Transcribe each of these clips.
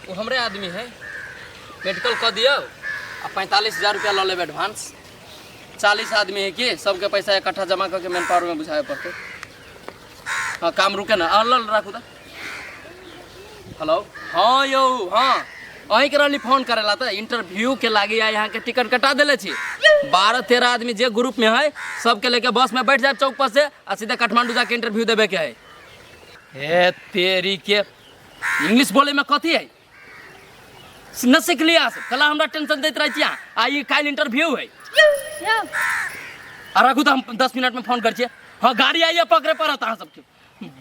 वो हमरे आदमी है, मेडिकल कर दियो। 45,000 रुपया लो ले एडवांस। 40 आदमी है कि सबके पैसा इकट्ठा जमा करके मैन पावर में बुझाए पड़ते। हाँ काम रुके ना, अल्ल राखू था। हेलो हाँ यो हाँ अहीं के रही फोन करेला था इंटरव्यू के लागी आ यहाँ के टिकट कटा दिले छी। 12-13 आदमी जे ग्रुप में है सबके लेके बस में बैठ जाए चौक पर से और सीधे काठमांडू जाके इंटरव्यू देवे के है। हे तेरी के इंग्लिश बोले में कथी है न सीख लिया कल हमरा टेंशन देते रही यहाँ आई कल इंटरव्यू है। रखू तो हम 10 मिनट में फोन कर छिए। हाँ गाड़ी आइए पकड़े पड़ता है सबके।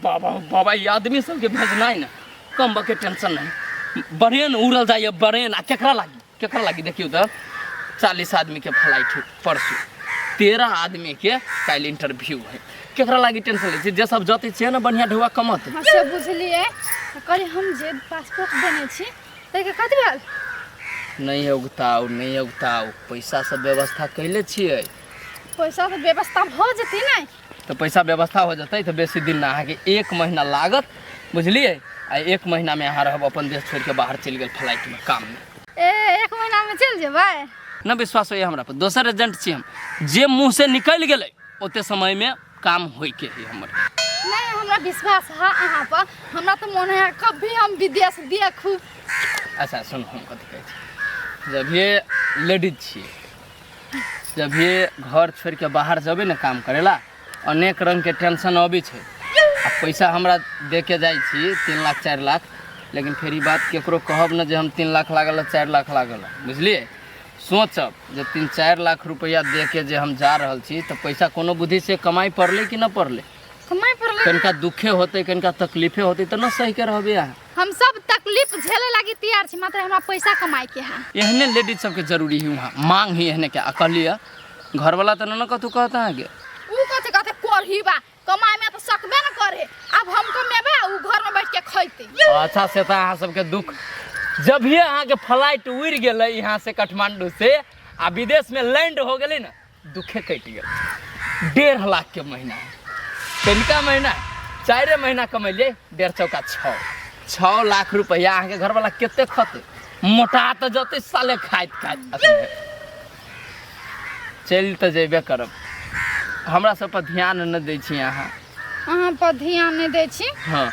बाबा बाबा ये आदमी सबके भेजना है ना कम बके टेंशन नहीं बरेन उड़ल जाइए बरेन। केकरा लागी देखियो तो 40 आदमी के फ्लाइट है परसों 13 आदमी के कल इंटरव्यू है। केकरा लागी टेंशन ले जे सब जते छे ना बढ़िया ढुआ कमत सब बुझलिए कल हम जे पासपोर्ट देने छी ते के कथि भेल नहीं उगताओ पैसा सब व्यवस्था कैले छिए। पैसा तो व्यवस्था हो जती नहीं तो पैसा व्यवस्था हो जते तो बेसी दिन ना अहाँ के 1 महीना लागत बुझलिए। आ 1 महीना में अहाँ रहब अपन देश छोड़ के बाहर चल गए फ्लाइट में काम में। 1 महीना में चल जेबै न विश्वास होइए हमरा पर। दोसर एजेंट छी हम जे मुँह से निकल गए ओते समय में काम होई के है हमर। नहीं हमरा विश्वास है अहाँ पर। हमरा तो मन है कभी हम विदेश देखू। अच्छा सुन हम कथी कहै छी जब ये लेडीज छी जब ये घर छोड़ के बाहर जबे ना काम करेला अनेक रंग के टेंशन अबै छै। आ पैसा हमरा दे के जाइ छी 3 लाख 4 लाख लेकिन फिर बात केकरो कहब ना जे हम 3 लाख लागल 4 लाख लागल बुझलिए। सोचब जे 3-4 लाख रुपया दे के जे हम जा रहल छी तो पैसा कोनो बुद्धि से कमाई पड़ले कि न पड़ले। कमाई पड़ले कनका दुखे होते कनका तकलीफे होते तो न सही के रहबे। यहाँ हम सब तकलीफ झेले लागी तैयार छी मात्र हमरा पैसा कमाई के है। एहने लेडीज सबके जरूरी है वहाँ मांग ही एहने के अकलिया घर वाला तो न कतु कहता है के ऊ कहते करही बा कमाई में तो सकबे न करे। अब हम कमेबे ऊ घर में बैठ के खैते। अच्छा से तो अहाँ सबके दुख जब ये अहाँ के फ्लाइट उड़ गेलै यहाँ से काठमांडू से आ विदेश में लैंड हो गेलै ना दुखे कट गेल। 1.5 लाख के महीना कनिका महीना 4 महीना कमेलिए 1.5 चौका 6 लाख रुपया अहाँ के घर वाला केते खते मोटा तो जते साले खाइत चल तो जेबे करब। हमरा सब पर ध्यान न दै छी अहाँ पर ध्यान नहीं दै छी। हाँ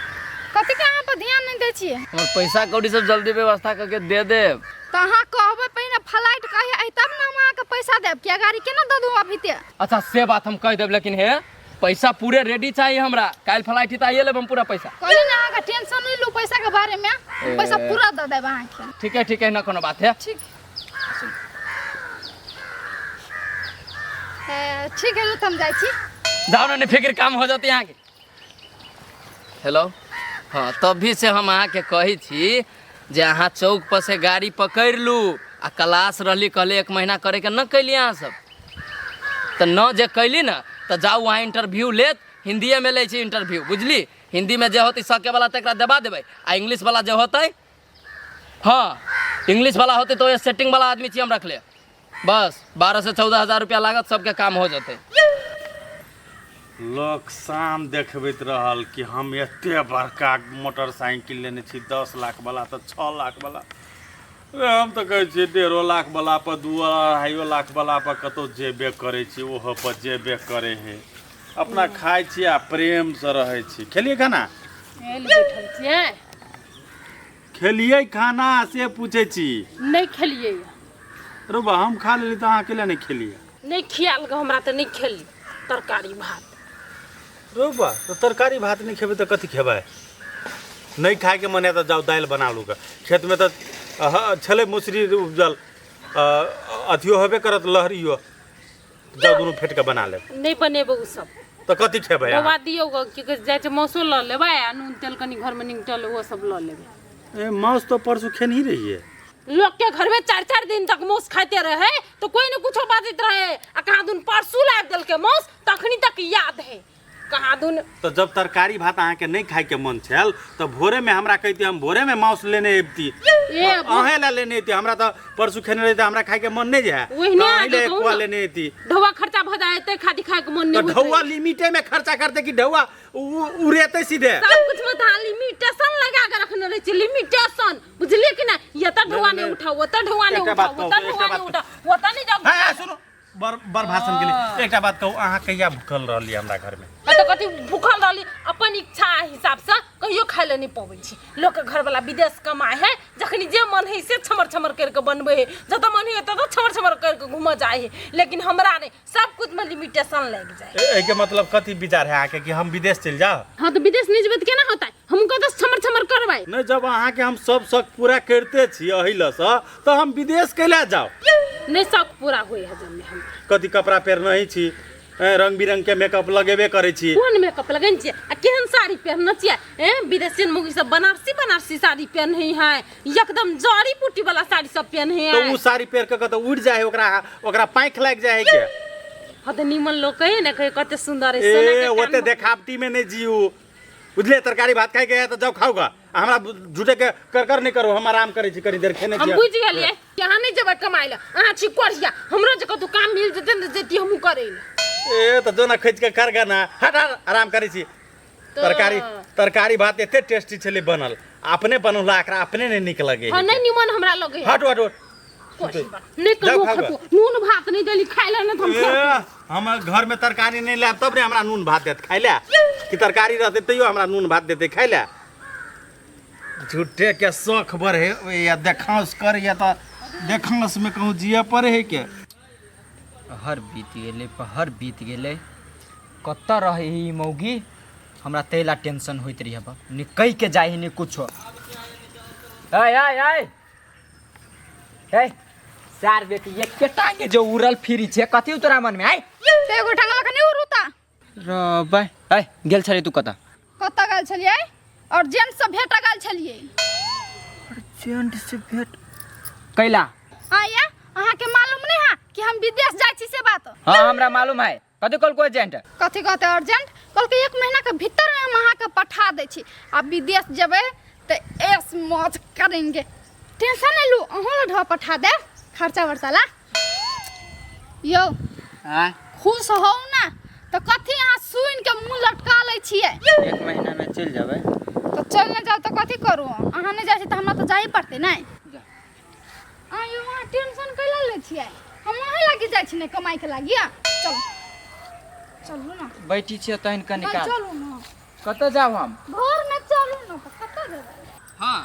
कथि के अहाँ पर ध्यान नहीं दै छी। हमर पैसा कौड़ी सब जल्दी व्यवस्था करके दे देब। तो अहाँ कहबे पहिने फ्लाइट कहे आई तब ना हम अहाँ के पैसा देब क्या गाड़ी केना द दूं अभी ते। अच्छा से बात हम कह देब लेकिन हे पैसा पूरे रेडी चाहिए हमरा कल फ्लाइट त आइए लेब हम पूरा पैसा। कहली ना अहाँ के टेंशन नहीं लो पैसा के बारे में पैसा पूरा द देब अहाँ के। ठीक है ना कोनो बात है। ठीक है तो हम जाई छी। जाओ ना फिक्र काम हो जाते यहाँ के। हेलो हाँ तभी से हम अहाँ के कही थी जे अहाँ चौक पर से गाड़ी पकड़ लू आ क्लास रही कहले 1 महीना करे के न कैली अहाँ सब तो न जे कैली ना तो जाऊ वहाँ इंटरव्यू लेत हिंदी में ले इंटरव्यू बुझली। हिंदी में जे होती सके वाला तक दबा देवे आ इंग्लिश वाला जो होते हाँ इंग्लिश वाला होते तो ये सेटिंग वाला आदमी चाहिए हम रख ले बस 12 से 14 हज़ार रुपया लागत सबके काम हो जाते। लोग शाम देखबैत रहल कि हम एते बड़का मोटरसाइकिल लेने छी 10 लाख वाला तो 6 लाख वाला हम तो कहै छी 1.5 लाख वाला पर 2-2.5 लाख वाला पर कतो जेबे करे छी ओहो पर जेबे करे है अपना खाइ छी आ प्रेम से रहे छी। खेलिए खाना खेलिए खाना से पूछे छी नहीं खेलिए रुबा हम खा लेली तो अहाँ अकेले नहीं खेलिए नहीं खियाल के हमरा तो नहीं खेली तरकारी भात। रुबा तो तरकारी भात नहीं खेबे तो कथी खेबै नहीं खाए के मन है तो जाओ दाल बना लू खेत में तो छले मुसरी उपजल अथियो होबे करत लहरियो जाओ दोनों फेट के बना ले नहीं बनेबो उ सब तो कथी खेबै दवा दियो कि जाय छै मौसो ल लेबै आ नून तेल कनी घर में निकटल वो सब ल लेबै। ए मौस तो परसों खेन ही रही है लोग के घर में 4-4 दिन तक मौस खाते रहे तो कोई न कुछ बाजित रहे आ कहाँ दुन परसू लाग देल के मौस तखनी तक याद है कहाँ दुन। तो जब तरकारी भात अहाँ के नहीं खाए के मन छल तो भोरे में हमरा कहती हम भोरे में मांस लेने एबती अहे ला लेने एती हमरा तो परसू खेने रही हमरा खाए के मन नहीं जाए पहले कुआ लेने एती ढौवा खर्चा भ जाए खादी खाए के मन नहीं तो ढौवा लिमिटे में खर्चा करते कि ढौवा उड़ेते सीधे सब कुछ में था लिमिटेशन लगा के रखने रहे छी लिमिटेशन बुझलिए कि उठाओ ओता ढुआने एकटा उठाओ बात कहू, ओता एकटा ढुआने बात उठाओ ओता नहीं जाओ हाँ सुनो बर भाषण के लिए एकटा बात कहू अहाँ कहिया भूखल रहली हमरा घर में तो कथी भूखल रहली अपन इच्छा हिसाब से कहियो खाय ले नहीं पबै छी लोग के घर वाला विदेश कमाए है जखनी जे मन है से छमर छमर करके बनबे है जत मन है तत छमर छमर करके घूम जाए है लेकिन हमरा नहीं सब कुछ में लिमिटेशन लग जाए ए के मतलब कथी विचार है आके कि हम विदेश चल जाओ हां तो विदेश नहीं जेबे त केना होता है हमको तो छमर छमर करबाई नहीं जब अहाँ के हम सब शौक पूरा करते छी अहिल से तो हम विदेश कैला जाओ नहीं शौक पूरा होई है जब में हम कथी कपड़ा पहन नहीं छी रंग बिरंग के मेकअप लगेबे करे छी कोन मेकअप लगन छी आ केहन साड़ी पहनना चाहिए विदेशी मुगी सब बनारसी साड़ी पहन है एकदम जड़ी पुटी वाला साड़ी सब पहन है तो उ साड़ी पहन के तो उड़ जाए ओकरा पाँख लग जाए के हां तो निमन लोग कहे ना कहे कते सुंदर है ए सोना के ओते देखावटी में नहीं जियो बुझले तरकारी भात खाए के तो जाओ खाओगा हमरा झूठे के कर नहीं करो हम आराम करे छी करी देर खेने छी हम बुझ गेलिए यहाँ नहीं जेबे कमाइला अहाँ छी कोरिया हमरो जे कतु काम मिल जते न जेती हमहु करे ए तो जोना खिच के कर ना हट आराम करे छी तरकारी भात एते टेस्टी छले बनल अपने बनला एकरा अपने नहीं निक लगे हां नहीं निमन हमरा लगे हट नहीं कबो खतु नून भात नहीं देली खाइला न हम घर में तरकारी नहीं लाब तब रे हमरा नून भात देत खाइला कि तरकारी रहते तैयो हमरा नून भात देते खाइला झूठे के शौक बढ़े या देखांस कर या तो देखांस में कहूँ जिया पड़े है के हर बीत गेले कत्ता रहे ही मौगी हमरा तेला टेंशन होइत रही अब निकई के जाए नहीं कुछ सार बेटी ये केटांगे जो उड़ल फिरी छे कथी तोरा मन में आइ ते एगो ढंगला कनी उरुता रबे आइ गेल छली तू कता गेल छलियै और जेंट से भेट गेल छलियै जेंट से भेट कैला आया अहाँ के मालूम नहीं है कि हम विदेश जाय छी से बात हां हमरा मालूम है कथी कल कोई एजेंट कथी कहते अर्जेंट कल के 1 महीना के भीतर में हम अहाँ के पठा दे छी अब विदेश जेबे त ऐस मौज करेंगे टेंशन नहीं लू अहाँ ढ पठा दे खर्चा वर्चा ला यो हां खुश हो ना तो कथी अहाँ सुन के मुंह लटका ले छिए 1 महीना में चल जाबे तो चल न जाओ तो कथी करू अहाँ नहीं जाय छी त हमरा तो जाई पड़ते नहीं आयो वहाँ टेंशन कैला ले छिए हम वहाँ लागी जाय छी ने कमाई के लागी चलो चलू ना बैठी छे तहन कनी का चलू ना कत जाब हम घर में चलू ना तो कत जेबै हाँ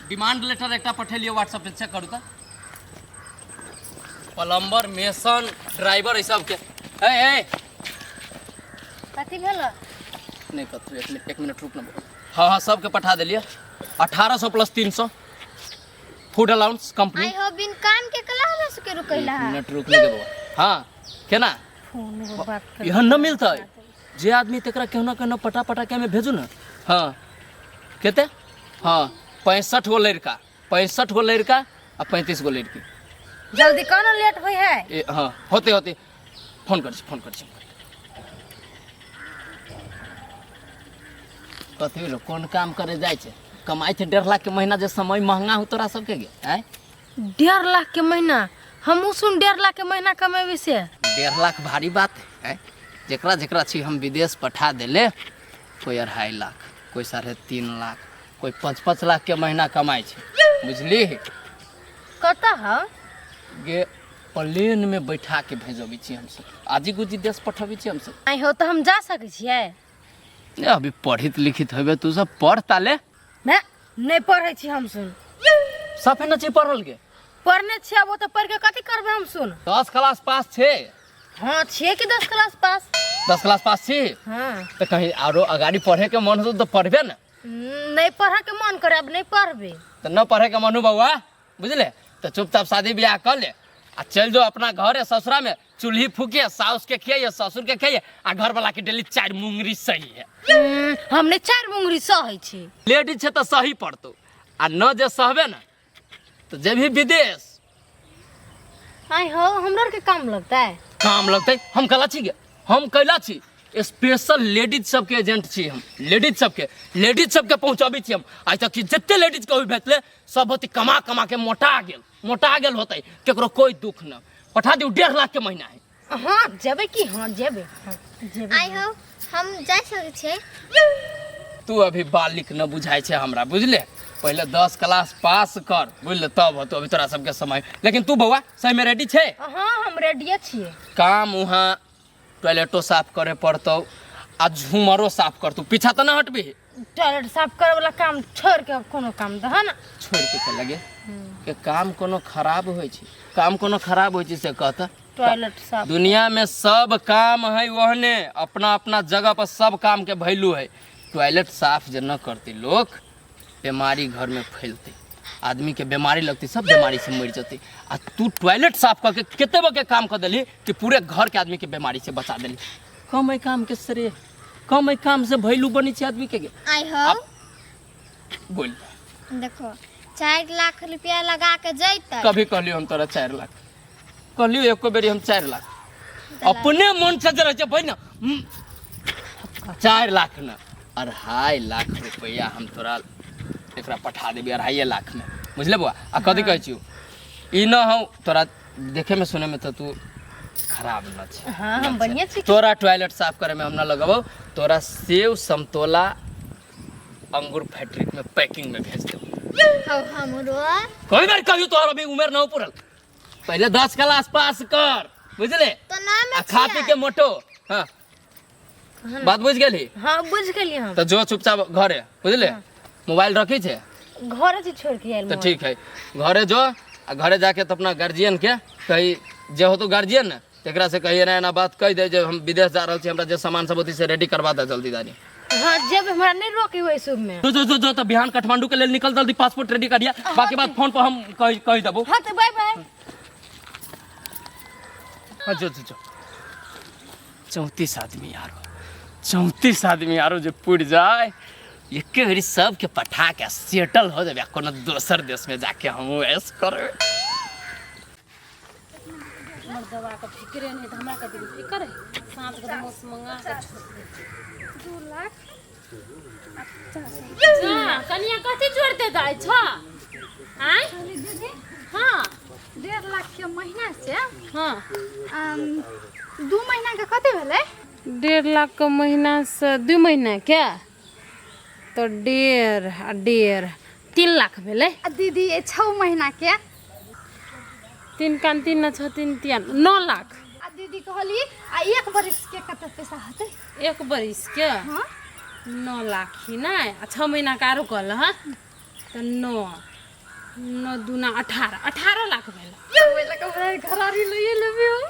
डिमांड लेटर एकटा पठेलियो व्हाट्सएप पे चेक करू त प्लम्बर मेसन ड्राइवर ई सब के ए कथी भेल नहीं कथू एक मिनट रुक ना हाँ सबके पठा दिलिए 1800 प्लस 300 फूड अलाउंस कंपनी आई हो बिन काम के कला हमरा सके रुकैला एक मिनट रुक ले देबो हाँ केना फोन में बात कर यहाँ न मिलता है जे आदमी तकरा केहना पटा के में भेजू ना हाँ केते हाँ 65 गो लड़का 65 गो लड़का आ 35 गो लड़की जल्दी कोनो लेट होई है ए हाँ होते फोन कर कथी लो कौन काम करे जाए छे कमाई थे 1.5 लाख के महीना जे समय महंगा हो तोरा सबके गे आय 1.5 लाख के महीना हम सुन 1.5 लाख के महीना कमेबे से 1.5 लाख भारी बात है जेकरा छी हम विदेश पठा देले कोई 2.5 लाख कोई 3.5 लाख कोई 5-5 लाख के महीना कमाई छे बुझली कता है गे प्लेन में बैठा के भेजबी छी हम सब आजी गुजी देश पठबी छी हम सब आई हो तो हम जा सके छिए अभी पढ़ित लिखित हेबे तू सब पढ़ ताले मैं नहीं पढ़े छी हम सुन सफे न छी पढ़ल के पढ़ने छिए वो तो पढ़ के कथी करबे हम सुन 10 क्लास पास छे हां छिए कि 10 क्लास पास 10 क्लास पास छी हां तो कहीं आरो अगाड़ी पढ़े के मन हो तो पढ़बे ना नहीं पढ़े के मन करे अब नहीं पढ़बे तो न पढ़े के मनु बउआ बुझले तो चुपचाप शादी ब्याह कर ले आ चल जो अपना घर है ससुरा में चूल्ही फूके साउस के खिए ससुर के खिए आ घर वाला के डेली 4 मुंगरी सही है हमने 4 मुंगरी सही छी लेडीज छे तो सही पड़तो आ न जे सहबे ना तो जे भी विदेश आई हो हमरा के काम लगता है काम लगते हम कला छी गे हम कैला छी स्पेशल लेडीज सबके एजेंट छी हम लेडीज सबके पहुंचाबी छी हम आज तक जितने लेडीज के भेटले सब होती कमा के मोटा गेल होते केकरो कोई दुख न पठा दियो 1.5 लाख के महीना है हां जेबे की हां जेबे आई हो हम जा सके छे तू अभी बालिक न बुझाई छे हमरा बुझले पहले 10 क्लास पास कर बुझल तब होतो अभी तोरा सबके समय। लेकिन तू बउआ सही में रेडी छे? हाँ हम रेडिये छिए। काम वहाँ टॉयलेटो साफ करे पड़तौ आ झूमरो साफ कर। तू पीछा तो ना हटबी। टॉयलेट साफ करे वाला काम छोड़ के अब कोनो काम दह ना। छोड़ के लगे के काम कोनो खराब होय छै? काम कोनो खराब होय छै से कहता? टॉयलेट साफ दुनिया में सब काम है वहने अपना अपना जगह पर सब काम के वैल्यू है। टॉयलेट साफ जे न करते लोग बीमारी घर में फैलते, आदमी के बीमारी लगती, सब बीमारी से मर जाते। आ तू टॉयलेट साफ करके केते बके काम कर देली कि पूरे घर के आदमी के बीमारी से बचा देली। कम है काम के सरे, कम है काम से वैल्यू बनी छै आदमी के। आई हो बोल देखो 4 लाख रुपया लगा के जैते। कभी कहलियो हम तोरा 4 लाख कहलियो, एको बेरी हम 4 लाख अपने मन से जरा भाई ना 4 लाख ना 2.5 लाख रुपया हम तोरा एकरा पठा देबी 2.5 लाख में, बुझले बुआ। आ कथी कहै छियो ई न हो तोरा देखे में सुने में तो तू खराब न छै। हाँ हम बढ़िया छी। तोरा टॉयलेट साफ करे में हम न लगबो, तोरा सेव समतोला अंगूर फैक्ट्री में पैकिंग में भेज देबो। हो हमरो कोई बार कहियो तोहर अभी उम्र न पूरल, पहले 10 क्लास पास कर बुझले, तो नाम आ खा पी के मोटो। हाँ बात बुझ गेली? हाँ बुझ गेलिए हम। तो जो चुपचाप घरे बुझले, मोबाइल रखी छे घर से छोड़ के आइल। तो ठीक है, घरे जो आ घरे जाके तो अपना गार्जियन के कही जे हो तो गार्जियन ने तेकरा से कहिए ना बात कह दे जे हम विदेश जा रहल छी, हमरा जे सामान सब होती से रेडी करवा दे जल्दी दानी। हाँ जब हमरा नहीं रोकी हुई शुभ में। जो तो बिहान काठमांडू के लिए निकल जल्दी, पासपोर्ट रेडी करिया, बाकी बात फोन पर हम कह देबो। हाँ तो बाय बाय। हाँ जो 34 आदमी यारो, 34 आदमी यारो जो पुड़ जाए एक बारी सबके पठा के सेटल हो जाए कोनो दोसर देश में जाके हम ऐस करे। दवा का फिक्रे नहीं, हमरा का दिन फिक्र है। 7 का मौस मंगा के छोड़ दे 2 लाख। अच्छा कनिया कथी जोड़ते जाय छ? आय दीदी हां 1.5 लाख के महीना से हां 2 महीना के कते भेलै? 1.5 लाख का महीना से 2 महीना क्या तो 1.5 3 लाख भेलै। आ दीदी ये 6 महीना के 3 कान 3 न 6 3 3 9 लाख। आ दीदी कहली आ 1 बरिस के कते पैसा होतै? 1 बरिस के हां 9 लाख ही ना। 6 महीना का आरो कहल हां तो 9 दूना 18 लाख भेलै। ओइ लगा हमरा घरारी लइए लेबे हो।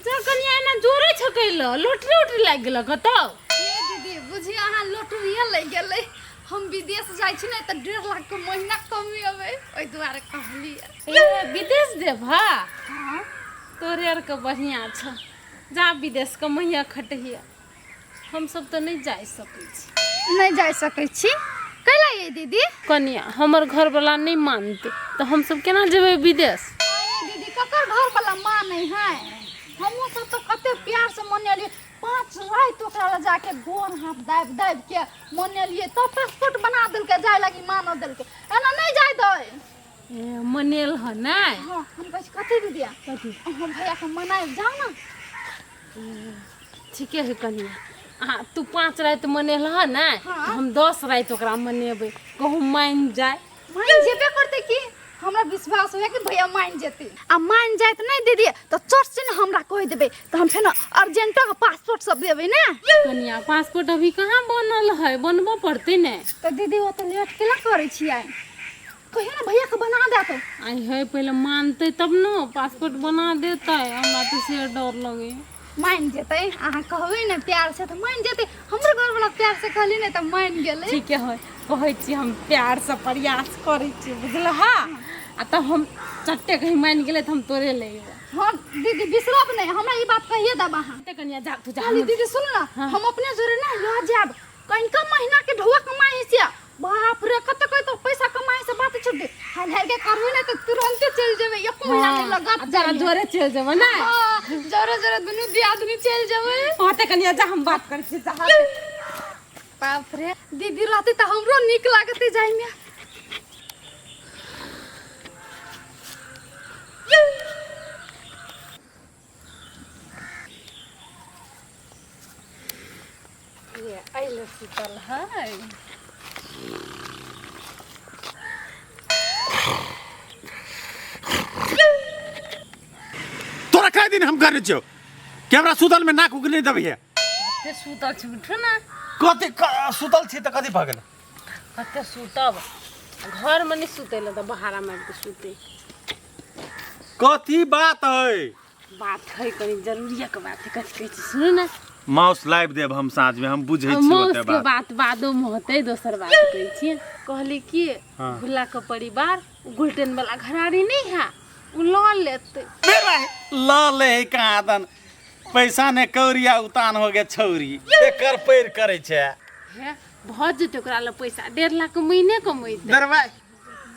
जा कनिया एना जोरे छ कैल लोटरी लाग गेल कतौ। ये दीदी बुझी अहाँ लोटरिए लइ गेलै। हम विदेश जाइ छी ने त 1.5 लाख के महीना कमी अबै, ओइ दुआरे कहली। ए विदेश देब हा हां तोरे आर के बढ़िया छ, जा विदेश के मैया खटहिया। हम सब तो नहीं जा सकै छी। नहीं जा सकै छी कैला ये दीदी? कनिया हमर घर वाला नहीं मानते तो हम सब केना जेबै विदेश? दीदी ककर घर वाला मानै है? हमहू सब तो कते प्यार से मनेलिए, 5 रात ओकरा जाके गोर हाथ दाब के मनेलिए, तो पासपोर्ट बना देलके जाय लगी मानो देलके। एना नहीं जाय दे। ए मनेल ह नहीं। हां हम कहै छी कते दीदी कथी हम भैया के मनाए जाओ ना। ठीके है कनिया। हाँ तू 5 रात मनेल ह नहीं तो हम 10 रात ओकरा मनेबै, कहूँ मान जाए। मान जेबे करते की हमरा विश्वास होय कि भैया मान जेते। आ मान जाए त नहीं दीदी तो चोट से हमरा कह देबे तो हम फेन अर्जेंट का पासपोर्ट सब देबे ना। कनिया पासपोर्ट अभी कहाँ बनल है, बनबो पड़ते ने। तो दीदी वो तो लेट केला करे छियै, कहियो ना भैया के बना दे तो। आई है पहले मानते तब न पासपोर्ट बना देता है। हमरा तो से डर लगे। मान जेते अहाँ कहबै ने प्यार से तो मान जेते। हमर घर वाला प्यार से कहली ने तो मान गेलै। ठीक है कहै छी हम प्यार से प्रयास करै छी बुझल हा। आ तो हम चट्टे कहीं मान गेले तो हम तोरे ले एबै। हां दीदी बिसरब नहीं, हमरा ई बात कहिए दब अहाँ। ते कनिया जा तू जा। खाली दीदी सुन ना हम अपने जोरे ना ल जाब कनिका महीना के ढोआ कमाई से। बाप रे कत कोई तो पैसा कमाई से बात छोड़ दे। हाल हाल के करबे ना तो तुरंत चल जेबे, 1 महीना के लगत जरा जोरे चल जेबे ना। हां जोरे जोरे दुनु दियादनी चल जेबे। हां ते कनिया जा हम बात करै छी जा। बाप रे दीदी रहते तो हमरो निक लागते जाई में। ये आइले सुतल है। दिन हम करे छो कि हमरा सुतल में नाक उक नहीं दबिए कते सुतल छी बिठो ना कथी सुतल छी त कथी भ गेल कते सुतब घर में नहीं सुतेला तो बहारा मार के सुते कथी बात है बात है कनी जरूरी के बात है कथी कहै छी सुनु ना माउस लाइव देब हम साँझ में हम बुझै छी मौस ओते के बात बात बादो में होते दोसर बात कहै छी कहली कि हाँ। भुला के परिवार गोल्डन वाला घरारी नहीं है उ ल लेते ल ले कहाँ दन पैसा ने कौरिया उतान हो गए छौरी एकर पैर करे छे है बहुत जेते ओकरा ले पैसा 1.5 लाख महीने कमैते दरबाई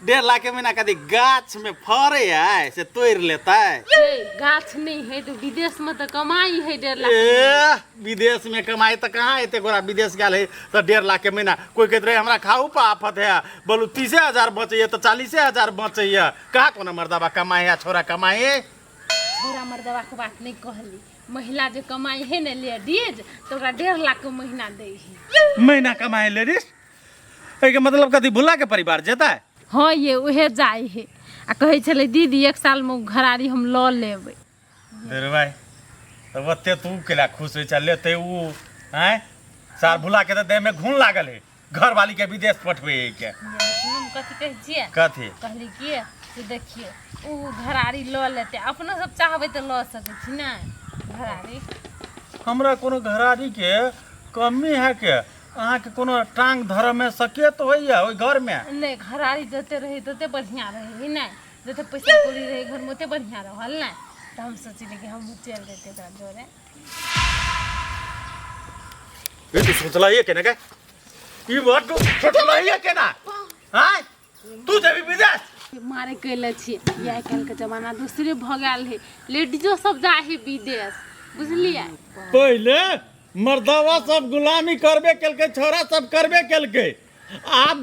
1.5 लाख के महीना कदी गाछ में फरे है से तोड़ लेता है ए, गाछ नहीं है तो विदेश में तो कमाई है 1.5 लाख ए विदेश में कमाई तो कहाँ एते गोरा विदेश गेल है तो 1.5 लाख के महीना कोई कहते रहे हमरा खाऊ पर आफत है बोलू 30,000 बचे तो 40,000 बचे कहाँ कोना मर्दाबा कमाई है छोरा कमाई छोरा मर्दवा के बात नहीं कहली महिला जो कमाई है ना लेडीज तो ओकरा 1.5 लाख के महीना दे है महीना कमाए लेडीज के मतलब कदी भुला के परिवार जेता है हाँ ये उहे जाए है आ कहे चले दीदी 1 साल में घरारी हम ल लेबै देर भाई तो ओते तू केला खुश हो चल लेते ऊ हैं सार भुला के तो देह में घून लागल है घर वाली के विदेश पठवे के हम कथी कह छिए कथी कहली कि से देखिए ऊ घरारी ल लेते अपना सब चाहबै तो ल सकै छी ना घरारी हमरा कोनो घरारी के कमी है के अहाँ के कोनो टांग धर में सकेत होइया ओइ घर में नहीं घरारी जते रही तते बढ़िया रही नहीं जते पैसा कौड़ी रही घर में ओते बढ़िया रहल ना तो हम सोचली कि हम चल देते ओकरा जोरे ए तू सोचला ये केना के ई बात तो सोचला ये केना हां तू जेबी विदेश मारे कैले छी ये आजकल के जमाना दूसरे भ गेल है लेडीजो सब जा है विदेश बुझलिए पहले मर्दावा सब गुलामी करबे केलके छोरा सब करबे केलके आप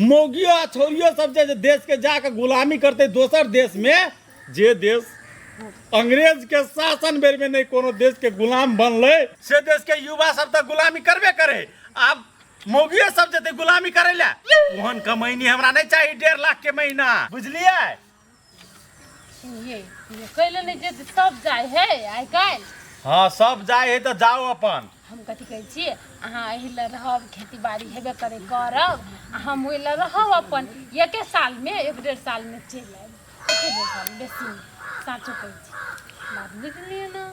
मौगियो आ छोरियो सब जे देश के जाके गुलामी करते दोसर देश में जे देश अंग्रेज के शासन बेर में नहीं कोनो देश के गुलाम बनले से देश के युवा सब तक गुलामी करबे करे आप मौगियो सब जते गुलामी करे ला ओहन कमाईनी हमरा नहीं चाहिए 1.5 लाख के महीना बुझलिए ये कैले नहीं जे सब जाए है आइ काल हाँ सब जाए है तो जाओ अपन हम कथी कहै छी अहाँ एहि ल रहब खेती बाड़ी हेबे करे करब हम ओहि ल रहब अपन 1 साल में 1.5 साल में चलि आएब 1.5 साल बेसी नहीं साचो कहै छी बात बुझलिए ना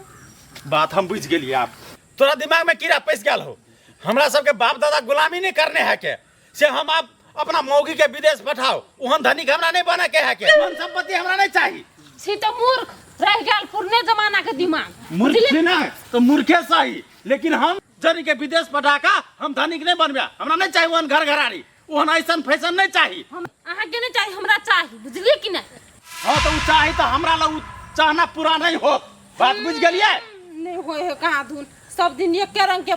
बात हम बुझ गेलिए आप तोरा दिमाग में कीड़ा पैस गेल हो हमरा सबके बाप दादा गुलामी नहीं करने है के से हम आप अपना मौगी के विदेश पठाओ ओहन धनिक हमरा नहीं बने के है के धन संपत्ति हमरा नहीं चाहिए छी तो मूर्ख रह गेल पुरने जमाना के दिमाग मूर्ख ना तो मूर्खे सही लेकिन हम जरी के विदेश पठाका हम धनिक नहीं बनबे हमरा नहीं चाहिए ओहन घर घरारी ओहन ऐसन फैशन नहीं चाहिए हम अहाँ के नहीं चाहिए हमरा चाहिए बुझलिए कि नहीं हां तो उ चाहिए तो हमरा ला उ चाहना पूरा नहीं हो बात बुझ गेलिए नहीं होय है कहाँ धुन सब दिन एक रंग के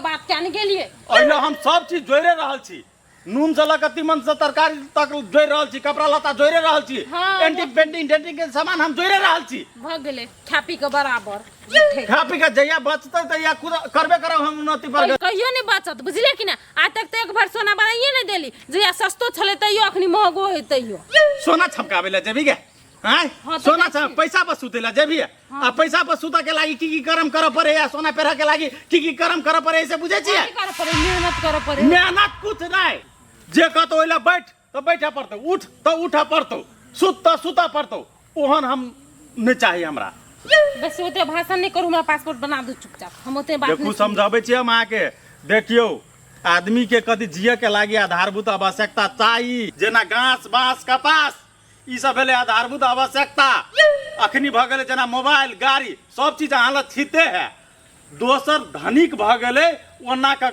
बात जान गेलिए अइलो हम सब चीज जोड़े रहल छी नून से लक तीमन से तरकारी तक जोड़ रहल छी कपड़ा लत्ता जोड़े रहल छी हाँ, पेंटिंग डेंटिंग के सामान हम जोड़े रहल छी भ गेले खापी के बराबर झूठे। खा पी के जइया बचते तो या करबे करब हम उन्नति पर कहियो नहीं बचत बुझलिए कि ना आज तक तो एक भर सोना बनाइए नहीं देली जया सस्तो छले तैयो अखनी महंगो है तैयो सोना छमकावे ला जेबी गे हां हाँ, तो सोना देखी। पैसा पर सुतेला जेबी आ पैसा पर सुता के लागी की कर्म कर पड़े या सोना पेरा के लागी की कर्म कर पड़े ऐसे बुझे छी काय करे पड़े मेहनत करे पड़े मेहनत कुछ नहीं जे कहतो ओइला बैठ तो बैठा पड़तो उठ तो उठा पड़तो सुत तो सुता पड़तो ओहन हम नहीं चाहिए हमरा बस ओते भाषण नहीं करू हमरा पासपोर्ट बना दू चुपचाप हम ओते बात देखू नहीं समझावे छी हम आके देखियो आदमी के कदी जिये के लागी आधारभूत आवश्यकता चाहिए जेना घास बांस कपास ई सब भेले आधारभूत आवश्यकता अखनी भ गेले जेना मोबाइल गाड़ी सब चीज अहाँ लग छिते है दोसर धनिक भ गेले ओना क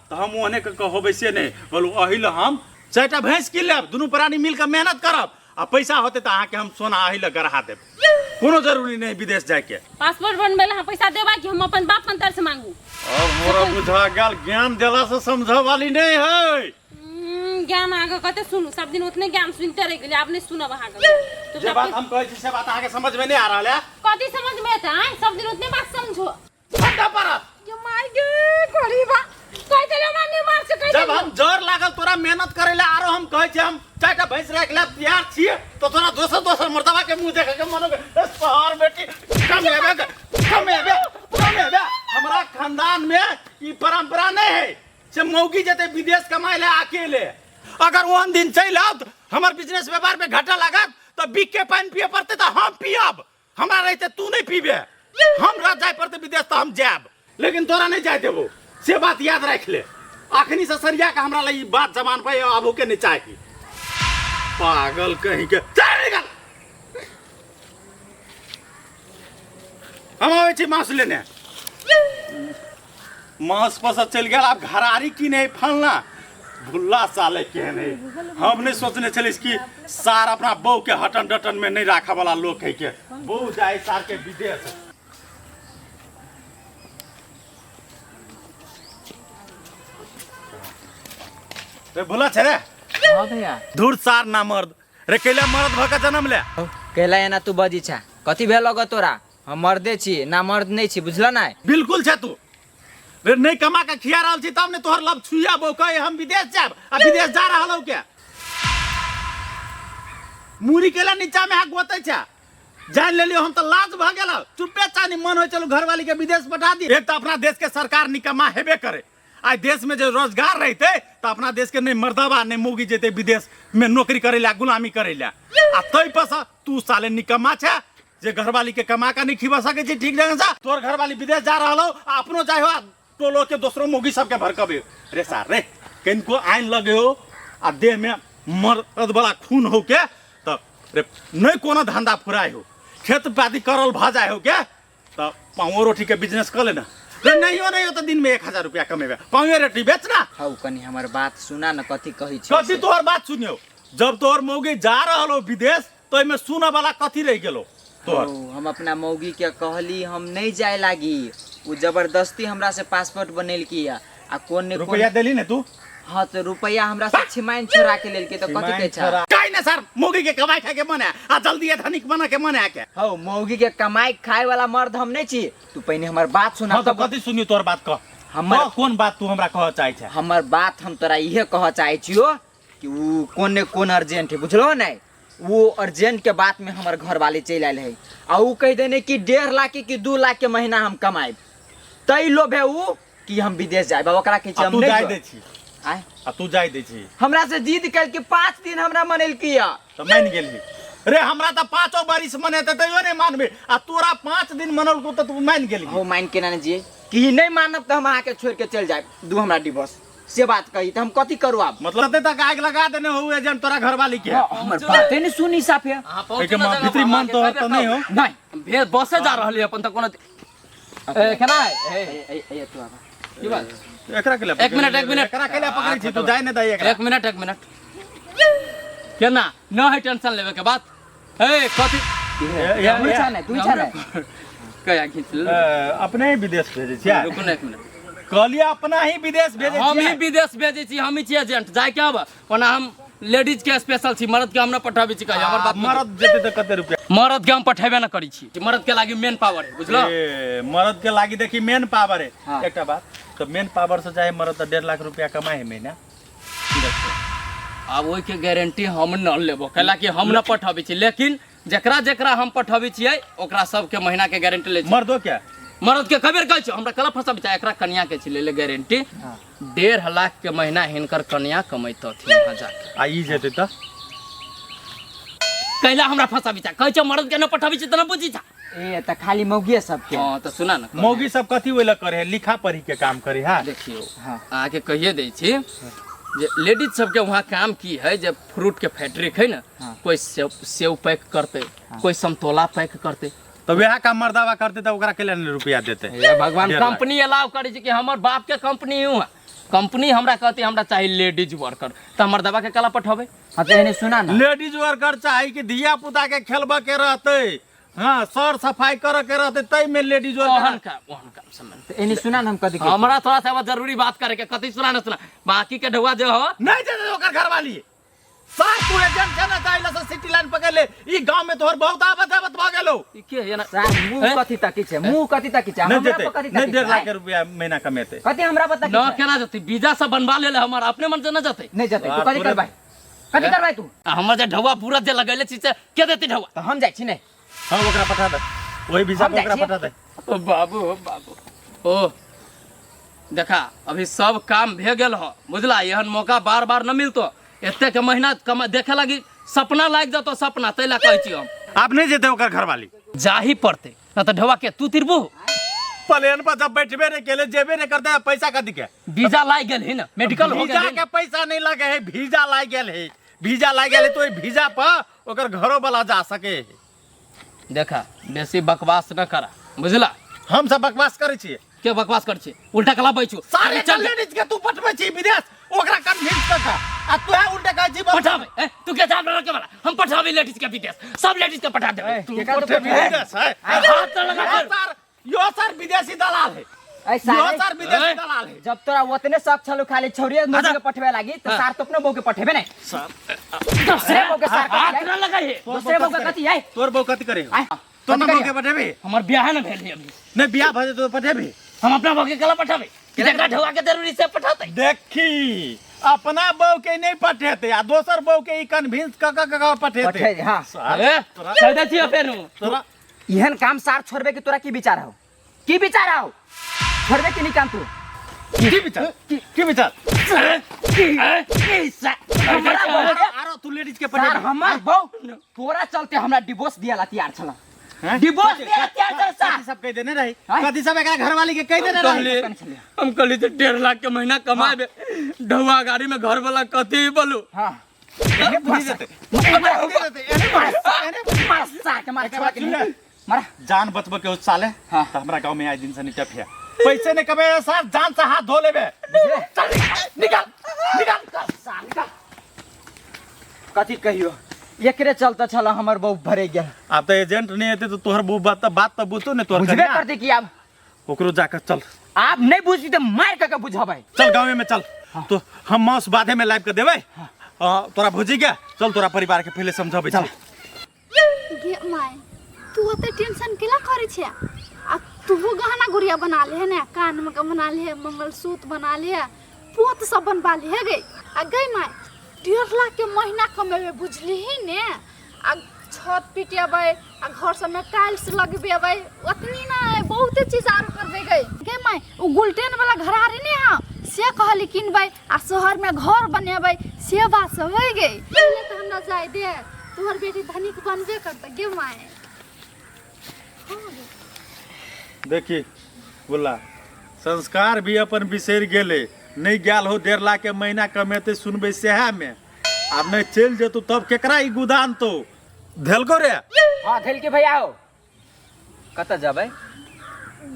तो हम ओहने क होबे से नहीं बोलू अहिल हम 4टा भैंस किन लेब दुनू प्राणी मिल के मेहनत करब आ पैसा होते तो अहाँ के हम सोना अहिल गढ़ा देब कोनो जरूरी नहीं विदेश जाए के पासपोर्ट बनबे ला पैसा देबा कि हम अपन बाप अंतर से मांगू अब मोरा बुझा गेल ज्ञान देला से समझ वाली नहीं है ज्ञान आगे कहते सुनू सब दिन उतने ज्ञान सुनते रह गेली आप नहीं सुनब अहाँ के जे बात हम कहै छी से बात अहाँ के समझ में नहीं आ रहल है कथी समझ में आता है सब दिन उतने बात समझो ठंडा परत ये माय गे गरीबा कह दे हमरा नहीं मार से कह जब हम जोर लागल तोरा मेहनत करे ला आरो हम कहै छी हम 4टा भैंस रख ले तैयार छी तो तोरा दोसर मर्दवा के मुंह देखे के मन शहर बेटी हमारा खानदान में ये परंपरा नहीं है से मौगी जते विदेश कमाए ले अकेले अगर वन दिन चल आओ हमार बिजनेस व्यापार में घाटा लागत तो बिक के पानी पिए पड़ते तो हम पियब हमारा रहते तू नहीं पीबे हम रह जाए पड़ते विदेश तो हम जाब लेकिन तोरा नहीं जाए देबो से बात याद रख ले अखनी से सरिया का हमरा लई बात जमान पे अब के नहीं चाहिए पागल कहीं के चल निकल हम आवे छी मांस लेने मांस पस चल गया अब घरारी की नहीं फलना भुल्ला साले के नहीं हम नहीं सोचने चले कि सार अपना बहू के हटन डटन में नहीं रखा वाला लोग है के बहू जाए सार के विदेश रे भुला छे रे हाँ भैया धूर सार ना मर्द रे कैला मर्द भका जन्म ले कहला एना तू बजी छा कथी भेल लग तोरा हम मर्दे छी ना मर्द नहीं छी बुझला ना बिल्कुल छे तू रे नहीं कमा के खिया रहल छी तब ने तोहर लब छुया बो कहे हम विदेश जाब आ विदेश जा रहल हो के मुरी केला नीचा में हाथ गोते छा जान ले लियो हम तो लाज भ गेल चुपे चानी मन हो चलो घर वाली के विदेश पठा दी एक तो अपना देश के सरकार निकम्मा हेबे करे आज देश में जो रोजगार रहते तो अपना देश के नहीं मर्दबा नहीं मोगी जेते विदेश में नौकरी करेला गुलामी करेला आ तई पसा तू साले निकम्मा छे जे घरवाली के कमा का नहीं खिबा सके छी ठीक ढंग से तोर घरवाली विदेश जा रहलो अपनो जाय हो टोलो के दूसरो मोगी सब के भरकबे रे सार रे किनको आइन लगे हो आ देह में मर्द वाला खून हो के तो रे नहीं कोनो धंधा फुराय हो खेत पाती करल भ जाय हो के तो पाँव रोटी के बिजनेस कर लेना रे नहीं हो तो दिन में 1000 रुपया कमेबे पाँव रोटी बेचना हाउ कनी हमर बात सुना न कथी कही छी कथी तोहर बात सुनियो जब तोहर मौगी जा रहलो विदेश तो में सुने वाला कथी रह गेलो तोहर हम अपना मौगी के कहली हम नहीं जाए लागी वो जबरदस्ती हमरा से पासपोर्ट बनेल की आ कोन ने रुपया देली ने तू हाँ तो रुपया हमरा से छिमाइन छोड़ा के लेल के तो कथी के छा काई ना सर मौगी के कमाई खा के मन है आ जल्दी धनिक बना के मन है के हाउ मौगी के कमाई खाए वाला मर्द हम नहीं छी तू पहले हमर बात सुना हां तो कथी सुनियो तोहर बात कह हमर कौन बात तू हमरा कह चाहे छै हमर बात हम तोरा इहे कह चाहे छियो कि वो कोन ने कोन अर्जेंट है बुझलो नहीं वो अर्जेंट के बात में हमर घर वाले चल आयल है आ उ कह देने कि 1.5 लाख की 2 लाख के महीना हम कमाए तई लोभ है उ कि हम विदेश जाए ओकरा के हम तू जाय दे छी आय आ तू जाय दे छी हमरा से जिद कर के 5 दिन हमरा मनल किया तो मान गेली रे हमरा तो 5 बारिश मनेते तइयो नहीं मानबे आ तोरा 5 दिन मनल को तो तू मान गेली हो मान के ना जी कि नहीं मानब तो हम आके के छोड़ के चल जाए दू हमरा डिवोर्स से बात कही तो हम कथी करू आप मतलब ते तक आग लगा देने हो एजेंट तोरा घर वाली के हमर बाते नहीं सुनी साफ है एक भीतरी मन तो नहीं हो नहीं भेद बसे जा रहली अपन त कोनो केना है ए तू आबा की बात एकरा के लिए एक मिनट एकरा के लिए पकड़ी छी तू जाय ने दई एकरा एक मिनट केना न है टेंशन लेवे के बात ए कथी तू इच्छा नहीं कया खींच ले अपने ही विदेश भेजे छी रुको ना एक मिनट कहलिए अपना ही विदेश भेजे छी हम ही विदेश भेजे छी हम ही छी एजेंट जाय के अब वना हम लेडीज के स्पेशल छी मर्द के हम न पठाबे छी कहिया हमर बात मर्द जेते त कते रुपया मर्द के हम पठाबे न करी छी मर्द के लागी मेन पावर है बुझलो ए मर्द के लागी देखी मेन पावर है एकटा बात तो मेन पावर से चाहे मर्द 1.5 लाख रुपया कमाए है महीना अब ओई के गारंटी हम न लेबो कैला कि हम न पठाबे छी लेकिन जेकरा जेकरा हम पठाबे छियै ओकरा सब के महीना के गारंटी ले छी मर्दो क्या मर्द के खबर कहै छी हमरा कला फसा बिचा एकरा कन्या के छी ले गारंटी 1.5 लाख के महीना हिनकर कन्या कमैतथिन वहां जाके आ ई जेते त कैला हमरा फसा बिचा कहै छ मर्द के न पठाबे छी त न बुझी छ ए त खाली मौगी सब के हां त सुना न मौगी सब कथी वेला करे लिखा पढ़ी के काम करे हां देखियो हां आके कहिए दै छी जे लेडीज सबके वहाँ काम की है जब फ्रूट के फैक्ट्री है ना कोई सेव पैक करते कोई समतोला पैक करते तो वह काम मर्दावा करते तो ओकरा के लिए रुपया देते भगवान कंपनी अलाउ करे कि हमर बाप के कंपनी हूँ कंपनी हमरा कहती हमरा चाहिए लेडीज वर्कर तो मर्दावा के कला पठेबे हां तो एने सुना ना लेडीज वर्कर चाहिए कि धिया पुता के खेलबा के रहते हाँ सर सफाई करे के रहते तई में लेडीज ओहन का समझ एने सुना ना हम कथी हमरा थोड़ा सा जरूरी बात करे के कथी सुना ना सुना बाकी के ढुआ जो हो नहीं दे ओकर घर वाली सार तू एजेंट के ना काइला से सिटी लाइन पकड़ ले ई गांव में तोहर बहुत आबत भ गेलो ई के है ना मुंह कथी तकी छे मुंह कथी तकी छे नहीं हमरा देते पर कथी नहीं तकी 1.5 लाख रुपया महीना कमेते कथी हमरा पता न केना जते वीजा सब बनवा ले हमर अपने मन से न जते नहीं जते तू कथी करबाई तू हमर जे ढुआ पूरा जे लगैले छी से के देती ढुआ तो हम जाय छी नहीं हां ओकरा पठा दे वही वीजा हम पे ओकरा जाइ पठा दे। ओ बाबू ओ देखा अभी सब काम भे गेल हो बुझला एहन मौका बार बार न मिलतो एते के महीना कमा देखे लगी सपना लाग जातो सपना तैला कहै छी हम आप नहीं जेते ओकर घरवाली जाही पड़ते न तो ढवा के तू तिरबू प्लेन पर जब बैठबे नहीं केले जेबे नहीं करते पैसा कथी के वीजा लाग गेल है ना मेडिकल हो वीजा गेल के पैसा नहीं लगे है वीजा लाग गेल है वीजा लाग गेल है तो वीजा पर ओकर घरो वाला जा सके है। देखा बेसी बकवास न करा बुझला हम सब बकवास करे छिए के बकवास कर छी उल्टा कला बैठू सारे लेडीज के तू पठबे छी विदेश ओकरा कन्विंस कर आ तू है उल्टा कहै छी पठावे तू के जान रखे वाला हम पठावे लेडीज के विदेश सब लेडीज के पठा दे तू पठबे विदेश है हाथ तो लगा कर। यो सर विदेशी दलाल है ऐ यो सारे सर विदेशी दलाल है जब तोरा ओतने शक छलो खाली छौरिया नौकरी के पठवे लागी तो सार तो अपने बहू के पठेबे नहीं दूसरे बहू के सार हाथ कथी न है? लगा है दूसरे बहू के कथी है तोर बहू कथी करे आय, तो कथी न बहू करिया? के पठेबे हमर ब्याह न भेल है अभी नहीं बियाह भजे तो पठेबे हम अपना बहू के कला पठावे जकरा ढवा के जरूरी से पठाते देखी अपना बहू के नहीं पठेते आ दोसर बहू के ई कन्विंस क पठेते पठे हां अरे सौदा छी फेर तोरा इहन काम सार छोड़बे कि तोरा की विचार हो की विचार हो छोड़बे कि नहीं काम तू की विचार हमरा बहू के आरो तू लेडीज के सार पठेबे हमर बहू तोरा चलते हमरा डिवोर्स दिया ला तैयार छला डिवोर्स दिया ला तैयार छला सार कथी सब कह देने रही हैं? कथी सब एकरा घरवाली के कह देने रही हम कहली तो 1.5 लाख के महीना कमाए ढवा गाड़ी में घर वाला कथी बोलू हां बुझी देते मार सार के मार छोड़ा के नहीं। मारा जान बचबो के उस साले हाँ। तो हमरा गांव में आज दिन से नहीं टफिया पैसे ने कबे सर जान से हाथ धो लेबे चल निकाल कथी कहियो एकरे चलता छला हमर बहू भरे गेल अब तो एजेंट नहीं आते तो तोहर बात तो बुझतो ने तोहर बुझबे कन्या। करते कि अब ओकरो जाकर चल आप नहीं बुझी तो मार के बुझाबै चल गाँव में चल तो हम मौस बाधे में लाइव कर देवे तोरा भुजी गया चल तोरा परिवार के पहले समझाबे चल गे माय तू ओते टेंशन केला करे छे आ तू गहना गुड़िया बना ले है ना कान में का बना ले मंगलसूत्र बना ले पोत सब बनवा ले है गे आ गई माय 1.5 लाख के महीना कमेबे बुझली ही ने आ छत पिटेबै आ घर सब में टाइल्स लगबेबै ओतनी ना बहुते चीज आरो करबे गे माय उ गुलटेन वाला घरारी ने हां से कहली किनबै आ शहर में घर बनेबै से बात सब हो गई पहले तो हमरा जाय दे तोहर बेटी धनिक बनबे करता गे माय देखी बोला संस्कार भी अपन बिसर गेले नहीं गैल हो 1.5 लाख के महीना कमेते सुनबे सेहा में अब नहीं चल जेतू तब केकरा ई गुदान तो धेलको रे हां धेल के भैया हो कत जाबै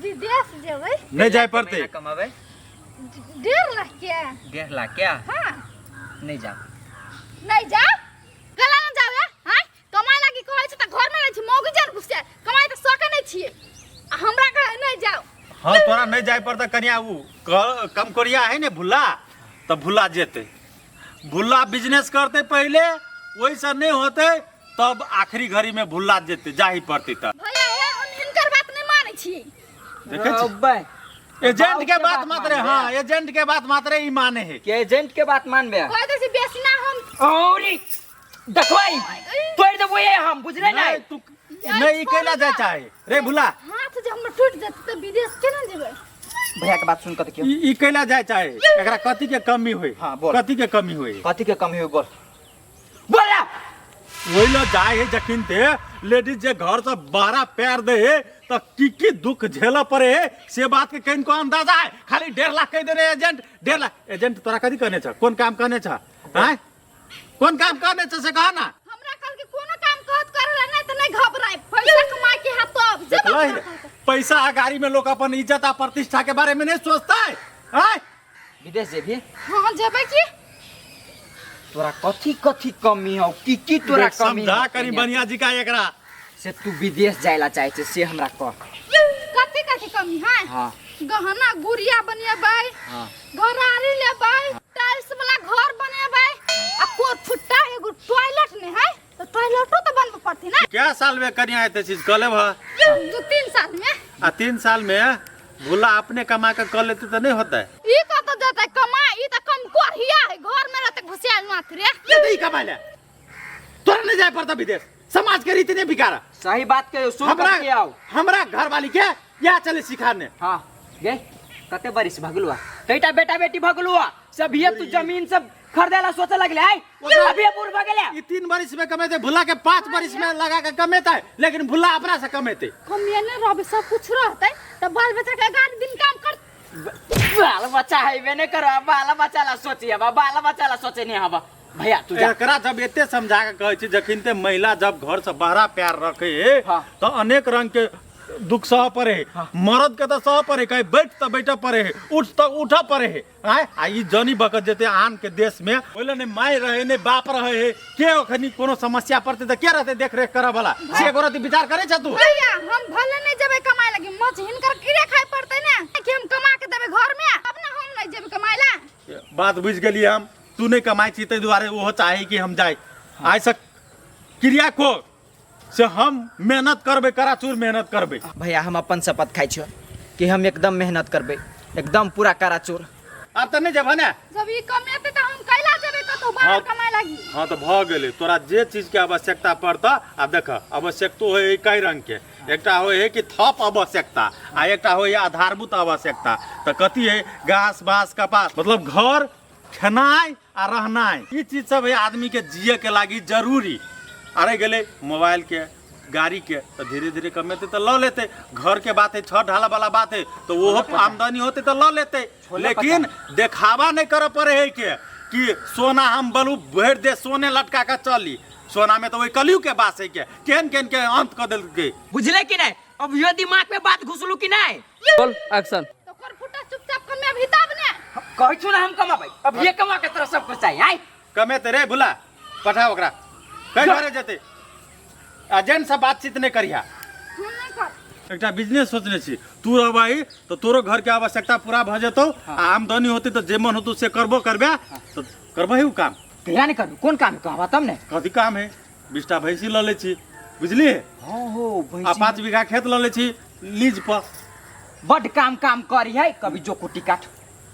विदेश जेबै नहीं जाय पड़ते कमाबै 1.5 लाख के 1.5 लाख क्या हां नहीं जा नहीं जा गला न जावे हां कमाई लागी कहै छ त घर में रहै छी मौगी जान घुस जाय कमाई त सके नहीं छिए आ हमरा कहे नहीं जाओ हाँ तोरा नहीं जाय पड़ता कनिया ऊ कम कोरिया है ने भुल्ला तब भुल्ला जेते भुल्ला बिजनेस करते पहले वैसा नहीं होते तब आखिरी घड़ी में भुल्ला जेते जाही पड़ती तब भैया हे हम हिनकर बात नहीं मानै छी देखे छी अब्बे एजेंट के बात मात्र हाँ एजेंट के बात मात्र ही माने है के एजेंट के बात मानबे कहै त बेसी ना हम औरी देखबै तोड़ देबो ये हम बुझले नहीं तू नहीं केला जाय चाहे रे भुल्ला हाथ जे हमर टूट जेत त विदेश केना जेबै भैया के बात सुन कत के ई केला जाय चाहे एकरा कथी के कमी होई हाँ, बोल। कथी के कमी होई कथी के कमी हो बोल बोला वही लो जाए है जखिन ते लेडीज जे घर से बाहर पैर दे है तो की दुख झेला पड़े है से बात के कहीं को अंदाजा है खाली 1.5 लाख कह दे रहे एजेंट 1.5 लाख एजेंट तोरा कथी करने छ कौन काम करने छ हैं कौन काम करने छ से कहा ना हमरा कल के कोनो काम कहत करला नहीं त नहीं घबराई पैसा कमा के हाथ तब जे देखला है? पैसा आ गाड़ी में लोग अपन इज्जत आ प्रतिष्ठा के बारे में नहीं सोचता है हैं? विदेश जेबी हां जेबै की तोरा कथी कथी कमी हो की तोरा देख, कमी समझा हो? करी बनिया जी का एकरा से तू विदेश जायला चाहे छे से हमरा कह कथी कथी कमी है हां गहना गुड़िया बनेबै हां घरारी लेबै टाइल्स वाला घर बनेबै आ कोर फुट्टा एगो टॉयलेट नहीं है तो टॉयलेटो तो बनबे पड़ती ना क्या साल में कनिया है चीज कले भा 2-3 साल में आ 3 साल में भूला अपने कमा कर कर लेते तो नहीं होता है ई का तो जाता कमा ई तो कम कोरिया है घर में रहते घुसियाल मात्र रे ये नहीं कमा ले तोरा नहीं जाए पड़ता विदेश समाज के रीति नहीं बिकारा सही बात के सुन करके आओ। हमरा घर वाली के या चले सिखाने। हाँ गे कते बरिस भगलुआ कईटा बेटा बेटी भगलुआ सब ये तू जमीन सब खरीदेला सोचे लगले आई अभी बूढ़ भगले। ये 3 बरिस में कमेते, भुला के 5 बरिस में लगा के कमेता है, लेकिन भुला अपना से कमेते। कमियाने रब सब कुछ रहते त बाल बच्चा के 11 दिन काम कर। बाल बच्चा है नहीं करो, बाल बच्चा ला सोचिए बाल बच्चा ला सोचे नहीं हवा भैया तू जा। एकरा जब एते समझा के कहै छी, जखिन ते महिला जब घर से बाहर प्यार रखे तो अनेक रंग के दुख सह पड़े है। मर्द के तो सह पड़े, कहीं बैठ तो बैठा पड़े है, उठ तो उठा पड़े है। आ ई जनी बकत जेते आन के देश में बोले ने माय रहे ने बाप रहे है, के ओखनी कोनो समस्या पड़ते तो के रहते देख रेख करे वाला से गोरती विचार करे छ तू। भैया हम भले नहीं जेबे कमाए लगी, मछ हिनकर कीड़े खाए पड़ते ना कि हम कमा के देबे घर में, अब ना हम नहीं जेबे कमाए ला। बात बुझ गेली हम, तू नहीं कमाई छी ते दुआरे वो चाहे कि हम जाए। आज से क्रिया को से हम मेहनत करबे, कराचूर मेहनत करबे। भैया हम अपन शपथ खाई छो कि हम एकदम मेहनत करबे, एकदम पूरा कराचूर। अब तो नहीं जब है ना, जब ई कमेते त हम कैला जेबे कतो बाहर कमाए लगी। हाँ तो भ गेले तोरा जे चीज के आवश्यकता पड़ता। अब देख आवश्यकता हो कई रंग के, एकटा हो है कि थप आवश्यकता आ एकटा हो आधारभूत आवश्यकता। तो कथी है घास बास कपास, मतलब घर खेनाई आ रहनाई, ये चीज सब है आदमी के जिये के लागी जरूरी। अरे गेले मोबाइल के गाड़ी के तो धीरे धीरे कमेते तो लो लेते। घर के बात है, छत ढाला वाला बात है तो वो आमदनी होते तो लो लेते, लेकिन देखावा नहीं करे पड़े है के कि सोना हम बलू भर दे सोने लटका के चली। सोना में तो वही कलयुग के बात है के केन केन के अंत कर देलके। बुझले कि नहीं? अब यो दिमाग में बात घुसलू कि नहीं? बोल एक्शन। तो कर फुटा चुपचाप कमे भी तब ने कहै छु ना हम कमाबै, अब ये कमा के तरह सब कुछ चाहिए आई। कमेते रे भुला पठा ओकरा कई घरे जेते एजेंट से बातचीत नहीं करिया। हम नहीं कर। एकटा बिजनेस सोचने छी, तू रहबाई तो तोरो घर के आवश्यकता पूरा भ जेतौ। आमदनी होती तो जे मन होतौ से करबो करबे तो करबही उ काम। कहिया नहीं करू? कौन काम कहबा तब ने? कथी काम है? 20टा भैंसी ल ले छी, बुझली? हां हो आ 5 बीघा खेत ल ले छी लीज पर। बड काम काम करी है, कभी जो कुटी काट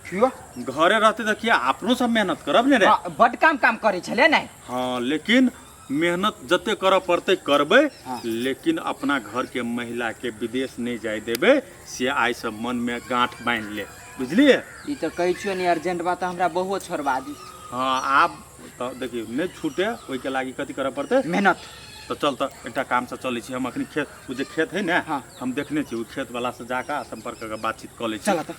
खियो। घरे रहते तो किया अपनो सब मेहनत करब ने रे। हाँ, बड काम काम करी छले नहीं। हाँ लेकिन मेहनत जते करऽ पड़ते करबे, लेकिन अपना घर के महिला के विदेश नहीं जाए देबे, से आइ से मन में गांठ बांध ले, बुझलिए? ई तो कहै छियो नहीं अर्जेंट बात हमरा बहुत छोड़वा दी। हाँ आप तो देखिए नहीं छूटे, ओई के लागी कथी करऽ पड़ते? मेहनत। तो चल तो एकटा काम से चलै छी हम। अखनी खेत, वो जे खेत है ना, हाँ। हम देखने छी, उ खेत वाला से जाकर संपर्क करके बातचीत कर ले छी। चल तो